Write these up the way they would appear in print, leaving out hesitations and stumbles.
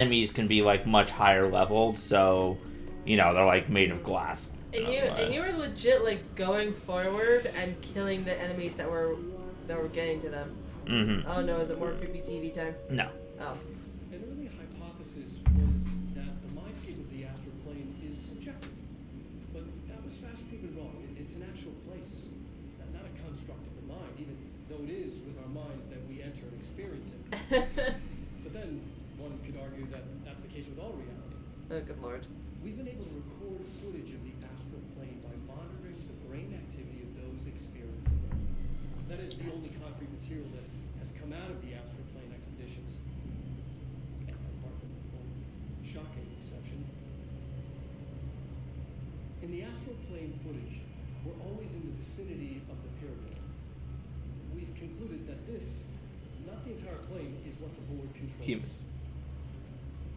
enemies can be like much higher leveled, so they're like made of glass. And you were legit like going forward and killing the enemies that were getting to them. Mm-hmm. Oh no, is it more creepy TV time? No. Oh. An early hypothesis was that the mindscape of the astral plane is subjective. But that was fast proven wrong. It's an actual place, not a construct of the mind, even though it is with our minds that we enter and experience it. But then one could argue that that's the case with all reality. Oh, good lord. We've been able to record footage of the astral plane by monitoring the brain activity of those experiencing it. That is the only concrete material that has come out of the astral plane expeditions. Apart from one shocking exception. In the astral plane footage, we're always in the vicinity of the pyramid. We've concluded that this, not the entire plane, is what the board controls.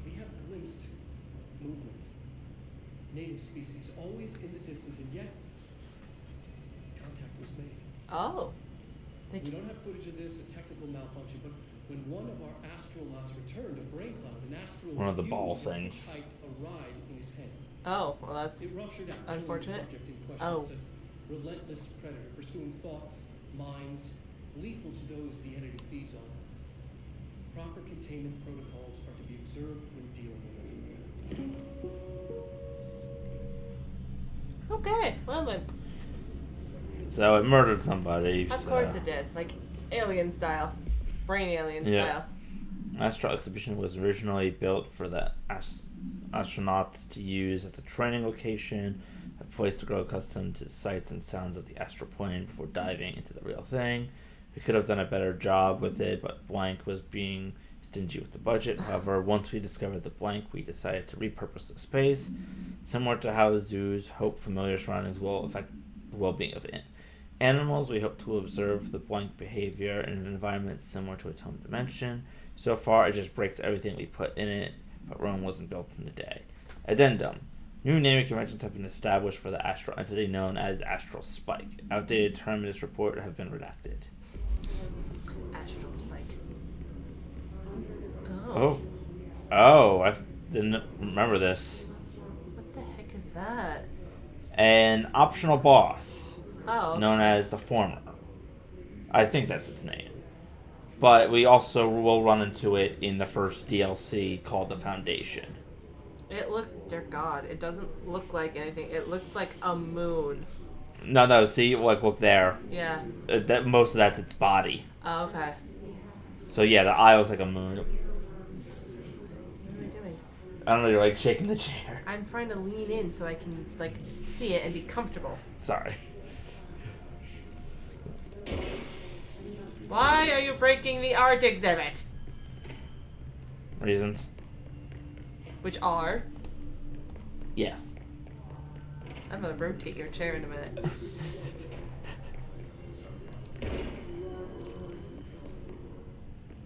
We have glimpsed movement. Native species, always in the distance, and yet contact was made. Oh. We don't have footage of this, a technical malfunction, but when one of our astronauts returned, a brain cloud, an astral One of the ball things. typed a ride in his head. Oh, well that's It ruptured out, unfortunate. killing the subject in question. Oh. It's a relentless predator, pursuing thoughts, minds, lethal to those the entity feeds on. Proper containment protocols are to be observed when dealing with it. Okay. Well then. So it murdered somebody. Of course it did. Like alien style. Brain alien Yeah. style. Astral Exhibition was originally built for the astronauts to use as a training location, a place to grow accustomed to sights and sounds of the astral plane before diving into the real thing. We could have done a better job with it, but Blank was being stingy with the budget. However, once we discovered the Blank, we decided to repurpose the space. Similar to how zoos hope familiar surroundings will affect the well-being of animals, we hope to observe the Blank behavior in an environment similar to its home dimension. So far, it just breaks everything we put in it, but Rome wasn't built in a day. Addendum. New naming conventions have been established for the astral entity known as Astral Spike. Outdated terms in this report have been redacted. Astral spike. I didn't remember this. What the heck is that? An optional boss Oh. known as the Former. I think that's its name. But we also will run into it in the first DLC called the Foundation. Dear God, it doesn't look like anything. It looks like a moon. No, see, look there. Yeah. Most of that's its body. Oh, okay. So yeah, the eye looks like a moon. What am I doing? I don't know, you're like shaking the chair. I'm trying to lean in so I can like see it and be comfortable. Sorry. Why are you breaking the art exhibit? Reasons? Which are? Yes. I'm gonna rotate your chair in a minute.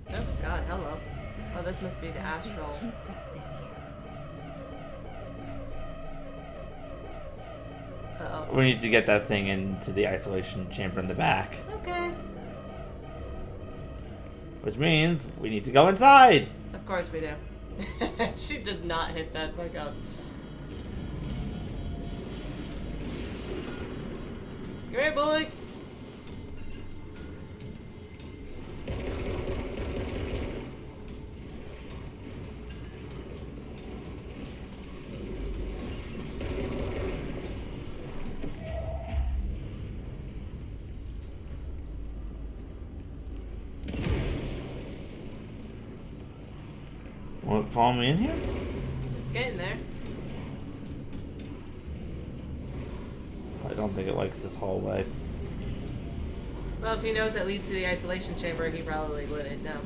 Oh God, hello. Oh, this must be the astral. Uh-oh. We need to get that thing into the isolation chamber in the back. Okay. Which means we need to go inside. Of course we do. She did not hit that fuck up. Come here, boy. Want to follow me in here? It's getting there. I don't think it likes this hallway. Well, if he knows it leads to the isolation chamber, he probably wouldn't know.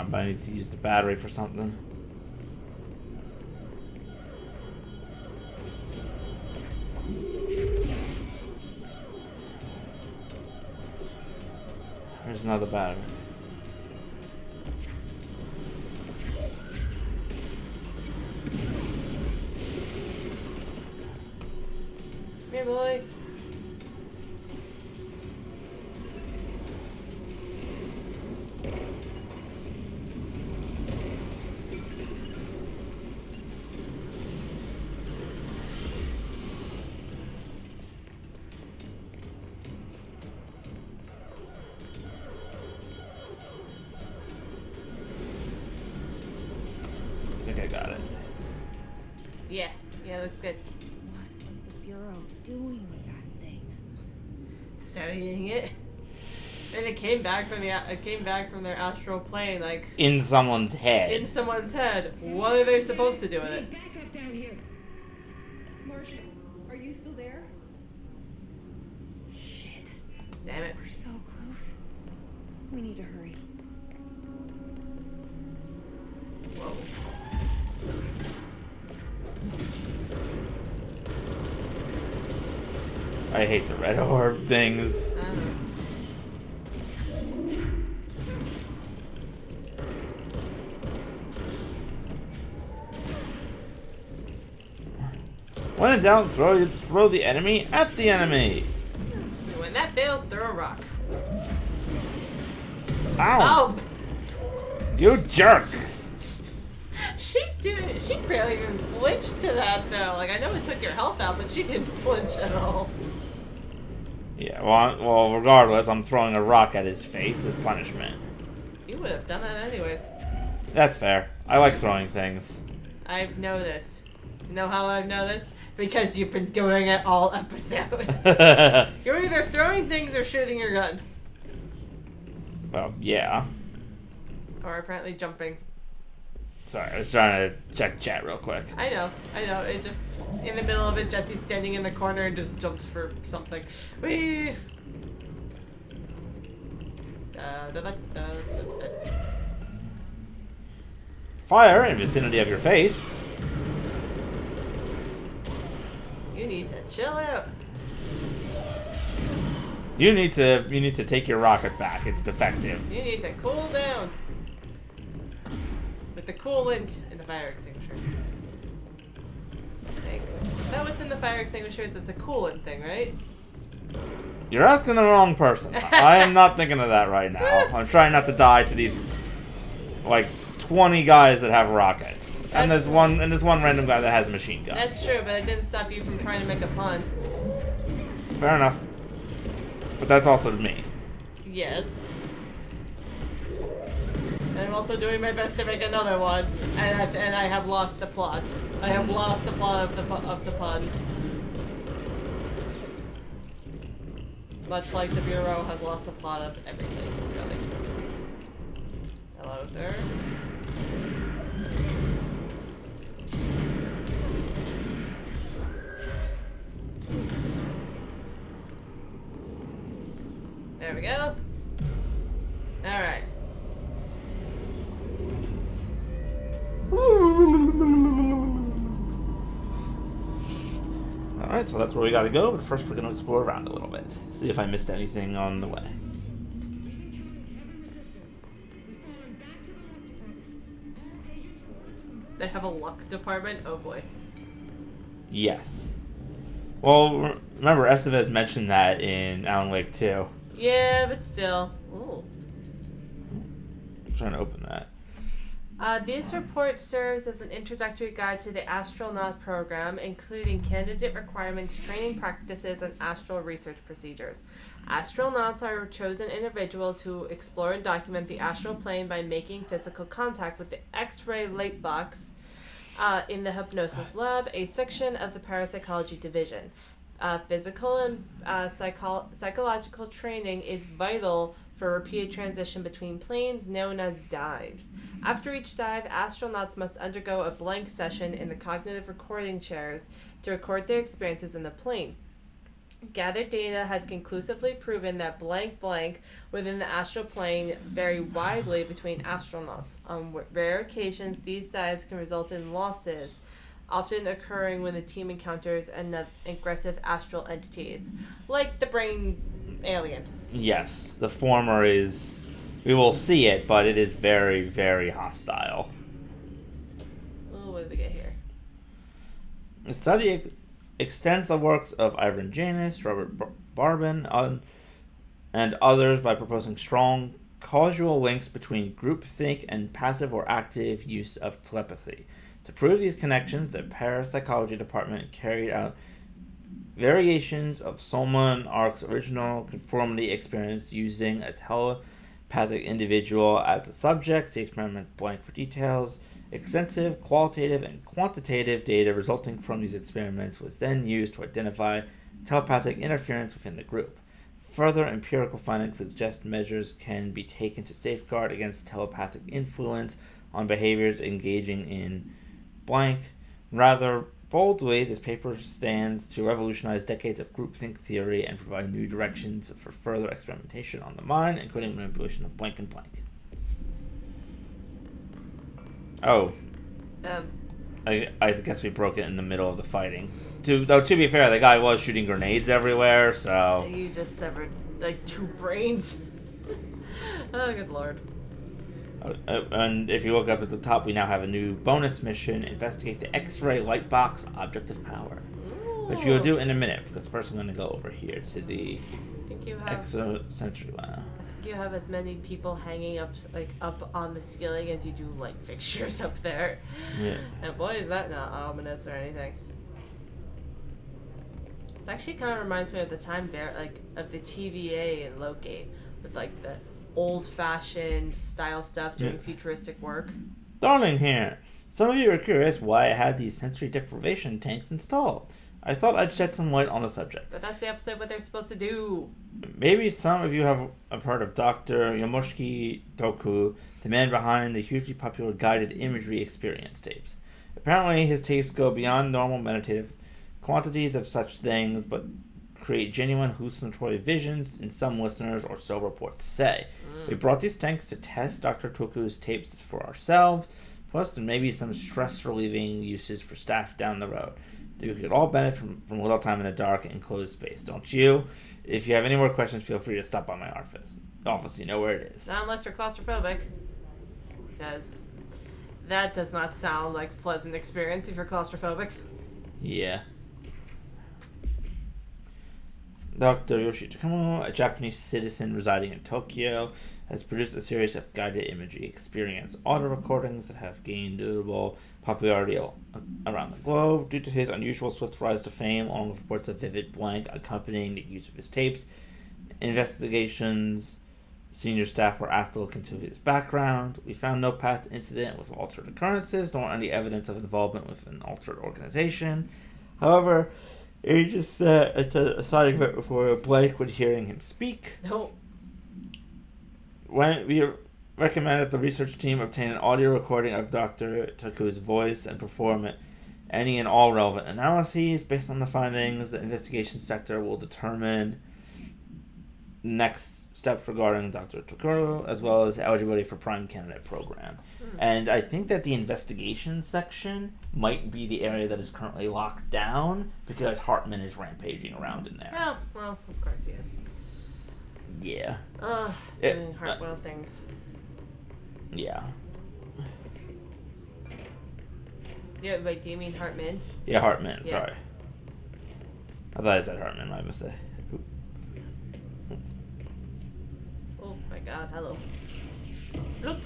But I need to use the battery for something. There's another battery. Come here, boy. Yeah, looks good. What was the Bureau doing with that thing? Studying it. And it came back from their astral plane, like In someone's head. in someone's head. What are they supposed to do with it? Backup down here. Marshal, are you still there? Shit. Damn it. We're so close. We need to hurry. Whoa. I hate the red orb things. When in doubt, throw the enemy at the enemy. When that fails, throw rocks. Ow! Oh! You jerks! She barely even flinched to that though. Like, I know it took your health out, but she didn't flinch at all. Yeah, well, regardless, I'm throwing a rock at his face as punishment. You would have done that anyways. That's fair. I like throwing things. I've noticed. You know how I've noticed? Because you've been doing it all episode. You're either throwing things or shooting your gun. Well, yeah. Or apparently jumping. Sorry, I was trying to check chat real quick. I know. It just, in the middle of it, Jesse's standing in the corner and just jumps for something. Whee! Fire in vicinity of your face. You need to chill out. You need to take your rocket back. It's defective. You need to cool down. With the coolant in the fire extinguisher. Is that what's in the fire extinguishers? It's a coolant thing, right? You're asking the wrong person. I am not thinking of that right now. I'm trying not to die to these like 20 guys that have rockets. And there's one random guy that has a machine gun. That's true, but it didn't stop you from trying to make a pun. Fair enough. But that's also me. Yes. And I'm also doing my best to make another one, and I have lost the plot. I have lost the plot of the pun. Much like the Bureau has lost the plot of everything, really. Hello, sir. There we go. Alright. Alright, so that's where we gotta go, but first we're gonna explore around a little bit. See if I missed anything on the way. They have a luck department? Oh boy. Yes. Well, remember, Estevez mentioned that in Alan Wake 2. Yeah, but still. Ooh. I'm trying to open that. This report serves as an introductory guide to the astronaut program, including candidate requirements, training practices, and astral research procedures. Astronauts are chosen individuals who explore and document the astral plane by making physical contact with the X-ray Lightbox in the hypnosis lab, a section of the parapsychology division. Physical and psychological training is vital for repeated transition between planes, known as dives. After each dive, astronauts must undergo a blank session in the cognitive recording chairs to record their experiences in the plane. Gathered data has conclusively proven that blank within the astral plane vary widely between astronauts. On rare occasions, these dives can result in losses, often occurring when the team encounters aggressive astral entities, like the brain alien. Yes, the former is... We will see it, but it is very, very hostile. Oh, what did we get here? The study extends the works of Ivan Janis, Robert Barbin, and others by proposing strong causal links between groupthink and passive or active use of telepathy. To prove these connections, the parapsychology department carried out variations of Solomon Ark's original conformity experience using a telepathic individual as the subject. The experiment blank for details Extensive qualitative and quantitative data resulting from these experiments was then used to identify telepathic interference within the group. Further empirical findings suggest measures can be taken to safeguard against telepathic influence on behaviors engaging in blank. Rather boldly, this paper stands to revolutionize decades of groupthink theory and provide new directions for further experimentation on the mind, including manipulation of blank and blank. Oh. I guess we broke it in the middle of the fighting. To be fair, the guy was shooting grenades everywhere, so... You just severed, like, 2 brains. Oh, good lord. And if you look up at the top, we now have a new bonus mission, investigate the X-ray Lightbox Object of Power. Ooh. Which we'll do in a minute, because first I'm going to go over here to the I think you have... exocentric one. I think you have as many people hanging up, like, up on the ceiling as you do light fixtures up there. Yeah. And boy, is that not ominous or anything. It actually kind of reminds me of the time of the TVA in Loki, with like the old-fashioned style stuff doing futuristic work. Darling here, some of you are curious why I had these sensory deprivation tanks installed. I thought I'd shed some light on the subject. But that's the episode what they're supposed to do. Maybe some of you have heard of Dr. Yomoshiki Toku, the man behind the hugely popular guided imagery experience tapes. Apparently his tapes go beyond normal meditative quantities of such things, but create genuine hallucinatory visions in some listeners, or so reports say. We brought these tanks to test Dr. Toku's tapes for ourselves, plus maybe some stress-relieving uses for staff down the road. We could all benefit from a little time in a dark, enclosed space, don't you? If you have any more questions, feel free to stop by my office. You know where it is. Not unless you're claustrophobic. Because that does not sound like a pleasant experience if you're claustrophobic. Yeah. Dr. Yoshi Takamo, a Japanese citizen residing in Tokyo, has produced a series of guided imagery experience audio recordings that have gained notable popularity around the globe due to his unusual swift rise to fame, along with reports of vivid blank accompanying the use of his tapes. Investigations, senior staff were asked to look into his background. We found no past incident with altered occurrences, nor any evidence of involvement with an altered organization. However, agents said it's a side event before a blank when hearing him speak. No. When we recommend that the research team obtain an audio recording of Dr. Toku's voice and perform any and all relevant analyses. Based on the findings, the investigation sector will determine next steps regarding Dr. Toku, as well as eligibility for Prime Candidate Program. And I think that the investigation section might be the area that is currently locked down because Hartman is rampaging around in there. Oh, well, of course he is. Yeah. Doing Hartwell things. Yeah. Yeah, wait, do you mean Hartman? Yeah, Hartman, Yeah. sorry. I thought I said Hartman, my mistake. Oh my god, hello. Look.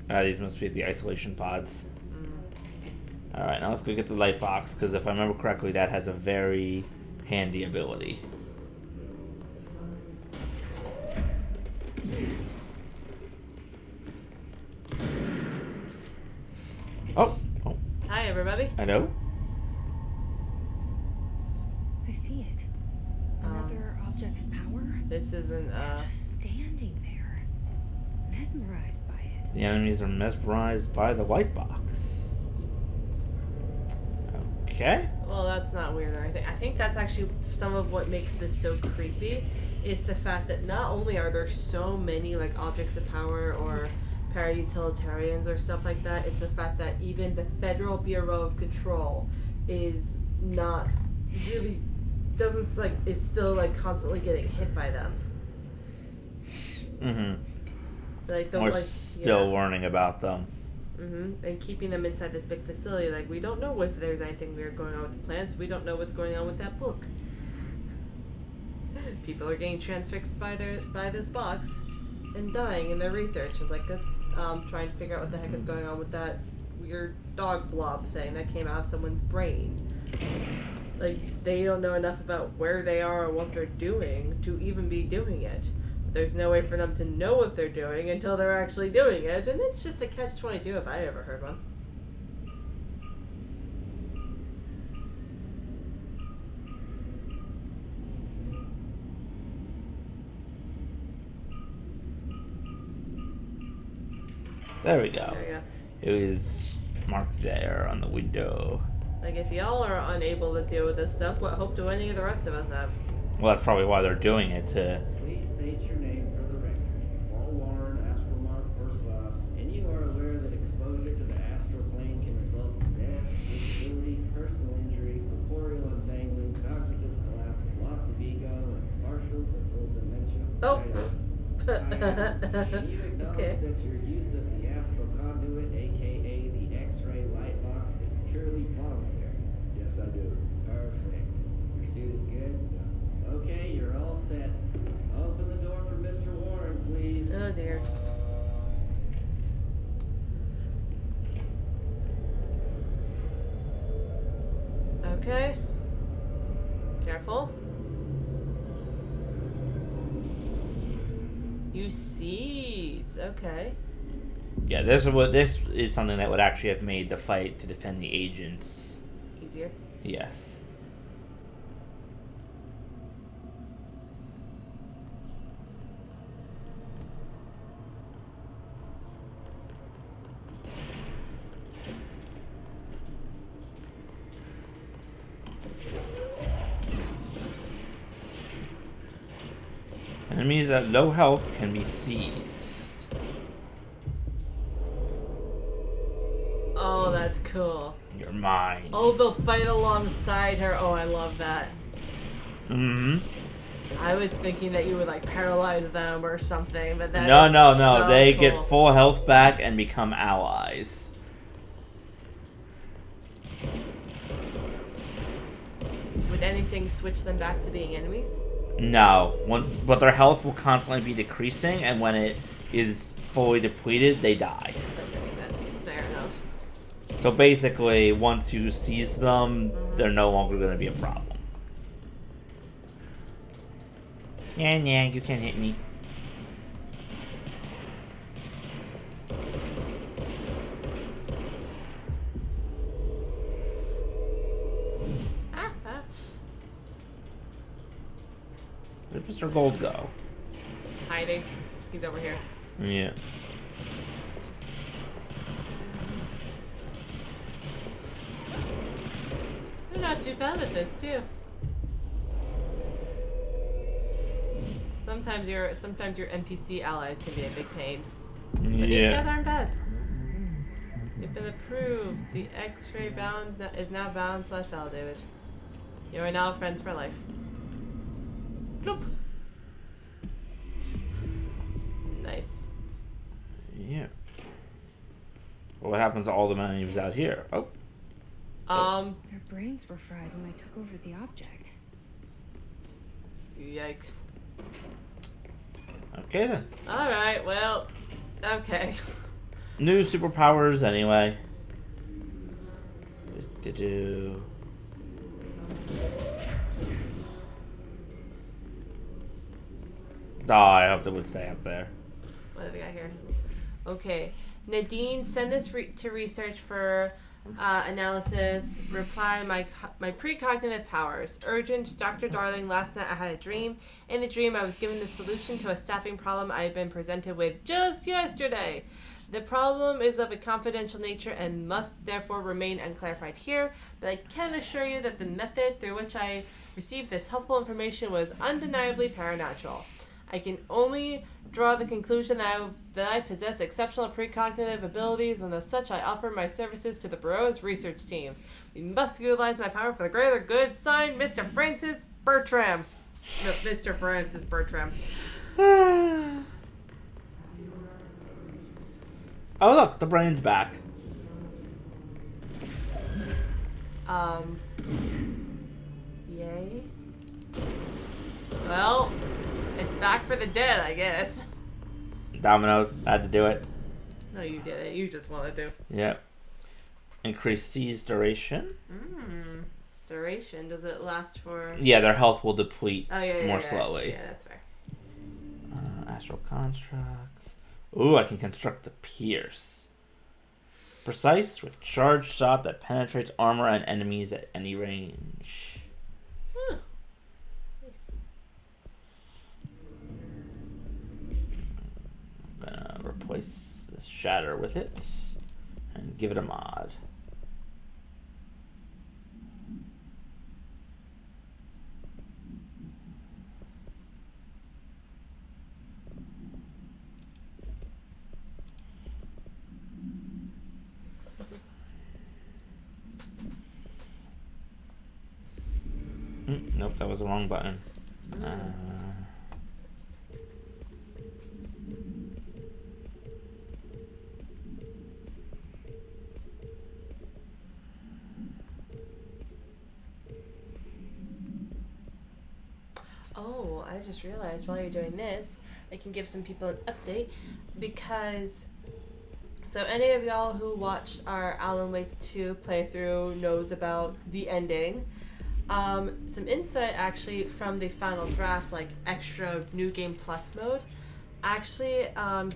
These must be the isolation pods. Alright, now let's go get the light box, because if I remember correctly, that has a very handy ability. Oh. Hi, everybody. Hello? I see it. Another object of power? This isn't, Just standing there. Mesmerized by it. The enemies are mesmerized by the light box. Okay. Well, that's not weird or anything. I think that's actually some of what makes this so creepy is the fact that not only are there so many, like, objects of power or para-utilitarians or stuff like that, it's the fact that even the Federal Bureau of Control is not really, doesn't, like, is still, like, constantly getting hit by them. Mm-hmm. Like, We're still learning about them. And keeping them inside this big facility, like, we don't know if there's anything weird going on with the plants. We don't know what's going on with that book. People are getting transfixed by this box and dying in their research. It's like trying to figure out what the heck is going on with that weird dog blob thing that came out of someone's brain. Like, they don't know enough about where they are or what they're doing to even be doing it. there's no way for them to know what they're doing until they're actually doing it, and it's just a catch-22 if I ever heard one. There we go. There you go. It is marked there on the window. Like, if y'all are unable to deal with this stuff, what hope do any of the rest of us have? Well, that's probably why they're doing it, to... Please state your name for the record. Paul Warren, astronaut first class, and you are aware that exposure to the astral plane can result in death, disability, personal injury, corporeal untangling, cognitive collapse, loss of ego, and partial to full dementia. Oh. Can you acknowledge Okay. that your use of the astral conduit, aka the X-ray Lightbox, is purely voluntary? Yes, I do. Perfect. Your suit is good? Okay, you're all set. Open the door for Mr. Warren, please. Oh dear. Okay. Careful. You seize. Okay. Yeah, this is something that would actually have made the fight to defend the agents. Easier. Yes. Enemies at low health can be seized. Oh, that's cool. You're mine. Oh, they'll fight alongside her. Oh, I love that. Mm-hmm. I was thinking that you would like paralyze them or something, but that No, is no, no. so They cool. get full health back and become allies. Would anything switch them back to being enemies? No. But their health will constantly be decreasing, and when it is fully depleted, they die. Okay, that's fair enough. So basically, once you seize them, they're no longer going to be a problem. Yeah, you can hit me. Ah, ah. Where'd Mr. Gold go? Hiding. He's over here. Yeah. You're not too bad at this, too. Sometimes your NPC allies can be a big pain. But these guys Yeah. aren't bad. You've been approved. The X-ray bound is now bound / validated. You are now friends for life. Bloop. Nice. Yeah. Well, what happens to all the enemies out here? Oh. Their brains were fried when I took over the object. Yikes. Okay then. Alright, well, okay. New superpowers anyway. Do. Oh, I hope they would stay up there. What have we got here? Okay. Nadine, send this to research for analysis. Reply, my precognitive powers. Urgent, Dr. Darling, last night I had a dream. In the dream, I was given the solution to a staffing problem I had been presented with just yesterday. The problem is of a confidential nature and must therefore remain unclarified here, but I can assure you that the method through which I received this helpful information was undeniably paranatural. I can only draw the conclusion that I possess exceptional precognitive abilities, and as such I offer my services to the Bureau's research teams. We must utilize my power for the greater good. Signed, Mr. Francis Bertram. No, Mr. Francis Bertram. Oh look, the brain's back. Yay. Well, it's back for the dead, I guess. Dominoes had to do it. No, you didn't. You just wanted to. Yep. Increase seize duration. Duration. Does it last for... Yeah, their health will deplete Oh, yeah, more slowly. Yeah, that's fair. Astral constructs. Ooh, I can construct the pierce. Precise with charged shot that penetrates armor and enemies at any range. Huh. I'm gonna replace this shatter with it and give it a mod. Nope, that was the wrong button. Oh, I just realized while you're doing this, I can give some people an update because. So any of y'all who watched our Alan Wake 2 playthrough knows about the ending. Some insight actually from the final draft, like extra New Game Plus mode, actually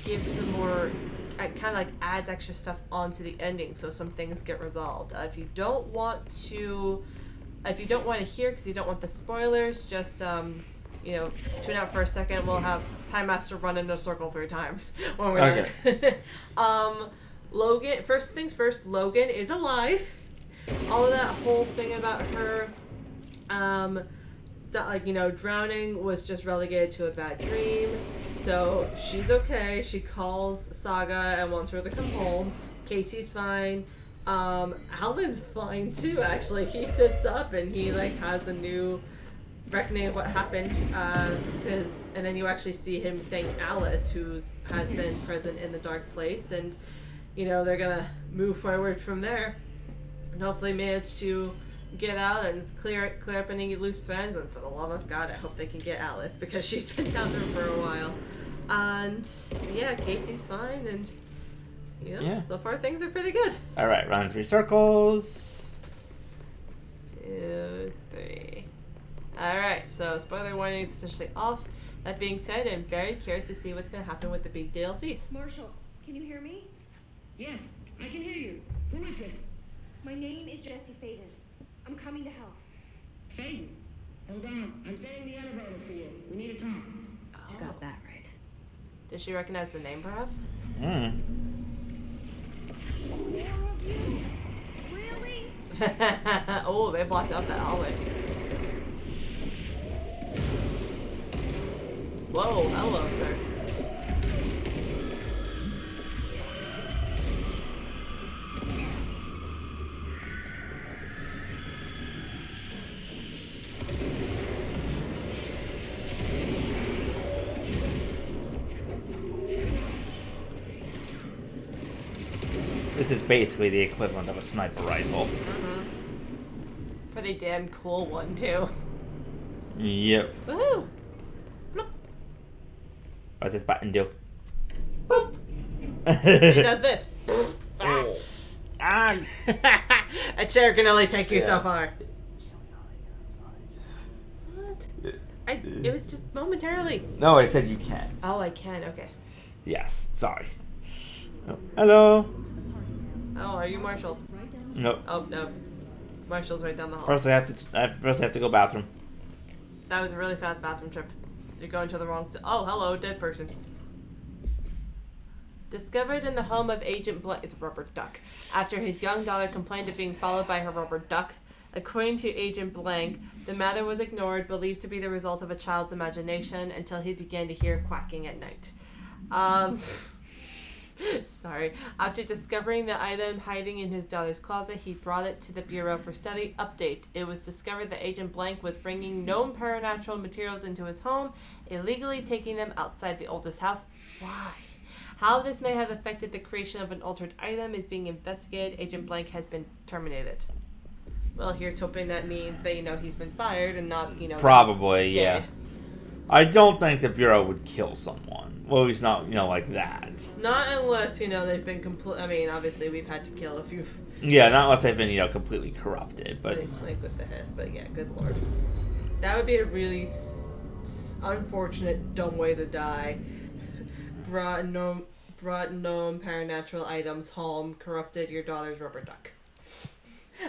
gives some more, kind of like adds extra stuff onto the ending, so some things get resolved. If you don't want to hear because you don't want the spoilers, just tune out for a second. We'll have Time Master run in a circle 3 times when we're done. Logan. First things first. Logan is alive. All of that whole thing about her. Drowning was just relegated to a bad dream, so she's okay. She calls Saga and wants her to come home. Casey's fine. Alan's fine too, actually. He sits up and he has a new reckoning of what happened, and then you actually see him thank Alice, has been present in the dark place, and they're gonna move forward from there and hopefully manage to get out and clear up any loose friends. And for the love of God, I hope they can get Alice because she's been down there for a while. And yeah, Casey's fine, and so far things are pretty good. All right, run 3 circles. 2, 3. All right, so spoiler warning is officially off. That being said, I'm very curious to see what's going to happen with the big DLCs. Marshal, can you hear me? Yes, I can hear you. Who is this? My name is Jesse Faden. I'm coming to help. Faden. Hold on. I'm setting the elevator for you. We need to talk. You got that right. Does she recognize the name, perhaps? More of you? Really? Oh, they blocked out that hallway. Whoa, hello, sir. This is basically the equivalent of a sniper rifle. Mm-hmm. Pretty damn cool one, too. Yep. Woohoo! What's this button do? Boop. It does this. Ah! A chair can only take you so far. What? It was just momentarily. No, I said you can. Oh, I can. Okay. Yes, sorry. Oh, hello. Oh, are you Marshall? Nope. Oh no, Marshall's right down the hall. First I have to go bathroom. That was a really fast bathroom trip. You're going to the wrong. Oh, hello, dead person. Discovered in the home of Agent Blank. It's a rubber duck. After his young daughter complained of being followed by her rubber duck. According to Agent Blank, the matter was ignored, believed to be the result of a child's imagination, until he began to hear quacking at night. Sorry. After discovering the item hiding in his daughter's closet, he brought it to the Bureau for study. Update. It was discovered that Agent Blank was bringing known paranormal materials into his home, illegally taking them outside the oldest house. Why? How this may have affected the creation of an altered item is being investigated. Agent Blank has been terminated. Well, here's hoping that means that, he's been fired and not, Probably, dead. yeah. I don't think the Bureau would kill someone. Well, he's not, like that. Not unless, they've been complete. I mean, obviously, we've had to kill a few. Yeah, not unless they've been, completely corrupted, but... Like with the Hiss, but yeah, good lord. That would be a really unfortunate, dumb way to die. Brought gnome paranatural items home, corrupted your daughter's rubber duck,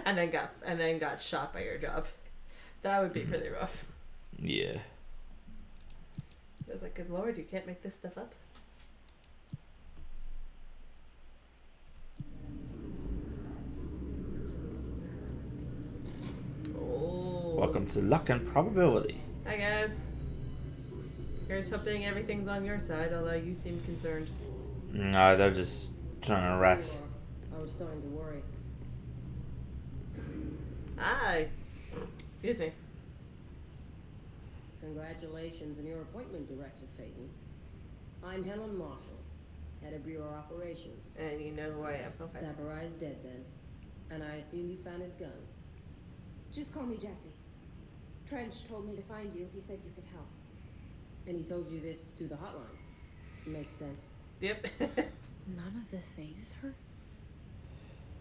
and then got shot by your job. That would be pretty rough. Yeah. I was like, good lord, you can't make this stuff up. Oh. Welcome to Luck and Probability. Hi guys. Here's hoping everything's on your side, although you seem concerned. Nah, they're just trying to rest. I was starting to worry. Hi. Excuse me. Congratulations on your appointment, Director Phaeton. I'm Helen Marshal, head of Bureau Operations. And you know who I am. Okay. Zachariah's dead then, and I assume you found his gun. Just call me Jessie. Trench told me to find you. He said you could help. And he told you this through the hotline. Makes sense. Yep. None of this phases her?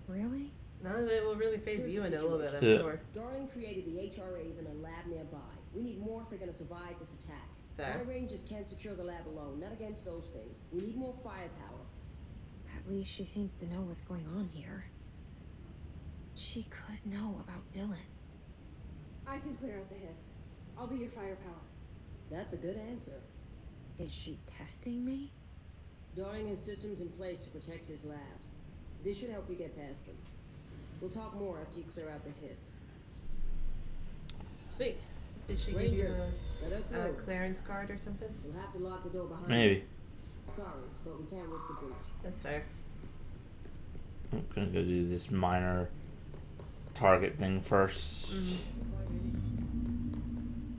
Really? None of it will really phase Here's you the in a little bit, I'm situation. sure. Darling created the HRAs in a lab nearby. We need more if we're gonna survive this attack. Fair. My rangers can't secure the lab alone, not against those things. We need more firepower. At least she seems to know what's going on here. She could know about Dylan. I can clear out the hiss. I'll be your firepower. That's a good answer. Is she testing me? Darling has systems in place to protect his labs. This should help you get past them. We'll talk more after you clear out the hiss. Sweet. Did she Rangers, give let her you a through. clearance card or something? We'll have to lock the door behind you. Maybe. Sorry, but we can't risk a breach. That's fair. I'm gonna go do this minor target thing first. Mm-hmm.